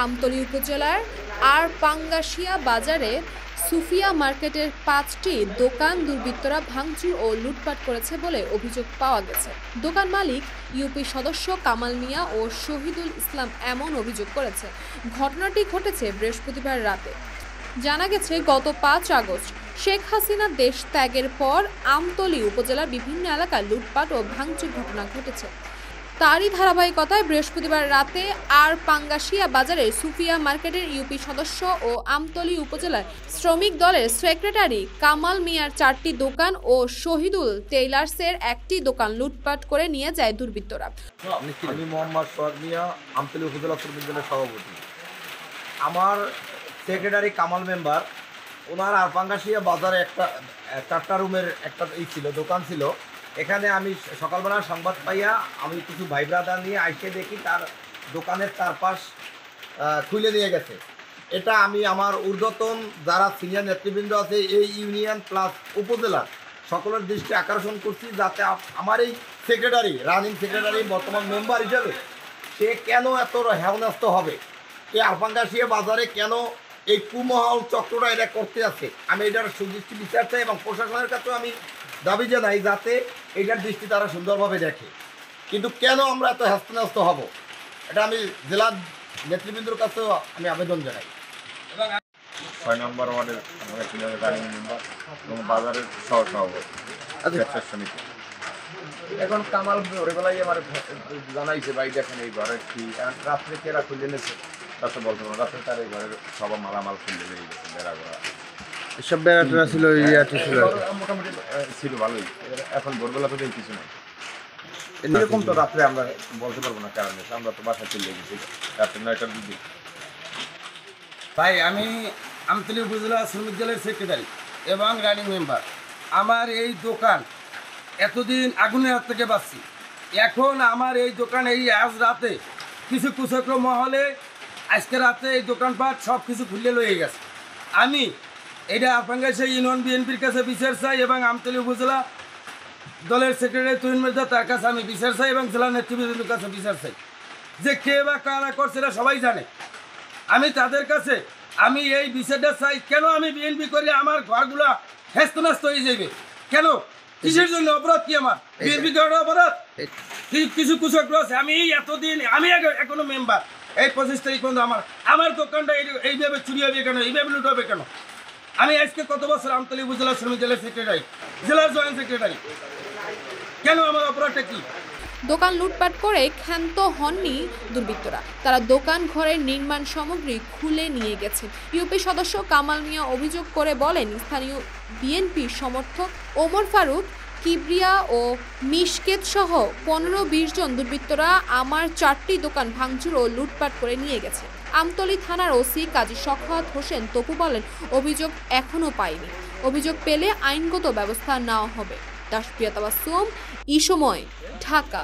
আমতলী উপজেলার আর পাঙ্গাশিয়া বাজারে সুফিয়া মার্কেটের 5টি দোকান দুর্বৃত্তরা ভাঙচুর ও লুটপাট করেছে বলে অভিযোগ পাওয়া গেছে। দোকান মালিক ইউপি সদস্য কামাল মিয়া ও শহীদুল ইসলাম এমন অভিযোগ করেছে। ঘটনাটি ঘটেছে বৃহস্পতিবার রাতে। জানা গেছে, গত 5 আগস্ট শেখ হাসিনা দেশ ত্যাগের পর আমতলী উপজেলার বিভিন্ন এলাকায় লুটপাট ও ভাঙচুর ঘটনা ঘটেছে। তারই ধারাবাহিকতায় বৃহস্পতিবার রাতে আর পাঙ্গাশিয়া বাজারে সুফিয়া মার্কেটের ইউপি সদস্য ও আমতলী উপজেলার শ্রমিক দলের সেক্রেটারি কামাল মিয়ার 4টি দোকান ও শহীদুল টেইলার্সের 1টি দোকান লুটপাট করে নিয়ে যায় দুর্বৃত্তরা। আমি মোহাম্মদ সোহাগ মিয়া, আমতলী উপজেলা শ্রমিক দলের সভাপতি। আমার সেক্রেটারি কামাল মেম্বার, ওনার আর পাঙ্গাশিয়া বাজারে 4টা রুমের একটা ছিল, দোকান ছিল। এখানে আমি সকালবেলা সংবাদ পাইয়া আমি কিছু ভাই ব্রাদার নিয়ে আইসে দেখি তার দোকানের চারপাশ খুলে নিয়ে গেছে। এটা আমি আমার ঊর্ধ্বতন যারা সিনিয়র নেতৃবৃন্দ আছে এই ইউনিয়ন প্লাস উপজেলার সকলের দৃষ্টি আকর্ষণ করছি, যাতে আমার এই সেক্রেটারি, রানিং সেক্রেটারি বর্তমান মেম্বার হিসেবে সে কেন এত হেনস্থ হবে, এই আরপাঙ্গাশিয়া বাজারে কেন এই কুমহল চক্রটা এটা করতে আছে। আমি এটার সুদৃষ্টি বিচার চাই এবং প্রশাসনের কাছেও আমি দাবি জানাই যাতে এটার দৃষ্টি তারা সুন্দরভাবে দেখে। কিন্তু কেন আমরা এত হ্যস্ত হব, এটা আমি জেলার নেতৃবৃন্দর কাছেও আমি আবেদন জানাই। 6 নম্বর ওয়ার্ডের রানিং মেম্বার এবং বাজারের সভাপতি সমিতি। এখন কামাল ওরেবেলাই আমার জানাইছে ভাই দেখেন এই ঘরের কি রাত্রে কেরা খুলে নিয়েছে, রাত্রে বলতে পারবো, রাত্রে তার এই ঘরের সব মালামাল খুলে নিয়ে গেছে। বেড়া ঘোরা এসব বেড়াটা ছিল, মোটামুটি ছিল ভালোই। এখন ভোরবেলা তো কিছু নেই। এরকম তো রাত্রে আমরা বলতে পারবো না কারণ আমরা তো বাসায় চলে গেছি রাত্রে 9টার দিকে। ভাই আমি আমতলী উপজেলা শ্রমিক দলের সেক্রেটারি এবং রানিং মেম্বার। আমার এই দোকান এতদিন আগুনের হাত থেকে বাঁচছি। এখন আমার এই দোকান এই আজ রাতে কিছু কুচক্র মহলে আজকে রাতে এই দোকানপাট সব কিছু খুলে লয়ে গেছে। আমি এটা আরপাঙ্গাশিয়া ইউনিয়ন বিএনপির কাছে বিচার চাই এবং আমতলী উপজেলা দলের সেক্রেটারি তুহিন মির্জা তার কাছে আমি বিচার চাই এবং জেলা নেতৃবৃন্দের কাছে বিচার চাই যে কে বা কারা করছে এটা সবাই জানে। আমি তাদের কাছে আমি এই বিচারটা চাই। কেন আমি বিএনপি করলে আমার ঘরগুলা হেস্তনাস্ত হয়ে যাবে? কেন? কিসের জন্য? অপরাধ কি আমার? বিএনপি করার অপরাধ? কিছু কুচক্র আছে। আমি এতদিন আমি এখনো মেম্বার, এই 25 তারিখ পর্যন্ত আমার দোকানটা এইভাবে চুরি হবে কেন, এইভাবে লুট হবে কেন? আমি আজকে কত বছর আমতলী উপজেলা শ্রমিক দলের সেক্রেটারি, জেলার জয়েন্ট সেক্রেটারি। কেন? আমার অপরাধটা কি? দোকান লুটপাট করে ক্ষান্ত হননি দুর্বৃত্তরা, তারা দোকান ঘরের নির্মাণ সামগ্রী খুলে নিয়ে গেছে। ইউপি সদস্য কামাল মিয়া অভিযোগ করে বলেন, স্থানীয় বিএনপি সমর্থক ওমর ফারুক, কিবরিয়া ও মিশকেত সহ 15-20 জন দুর্বৃত্তরা আমার 4টি দোকান ভাঙচুর ও লুটপাট করে নিয়ে গেছে। আমতলী থানার ওসি কাজী শওকত হোসেন তপু বলেন, অভিযোগ এখনও পাইনি, অভিযোগ পেলে আইনগত ব্যবস্থা নেওয়া হবে। তাসফিয়া তাবাসসুম, ই সময়, ঢাকা।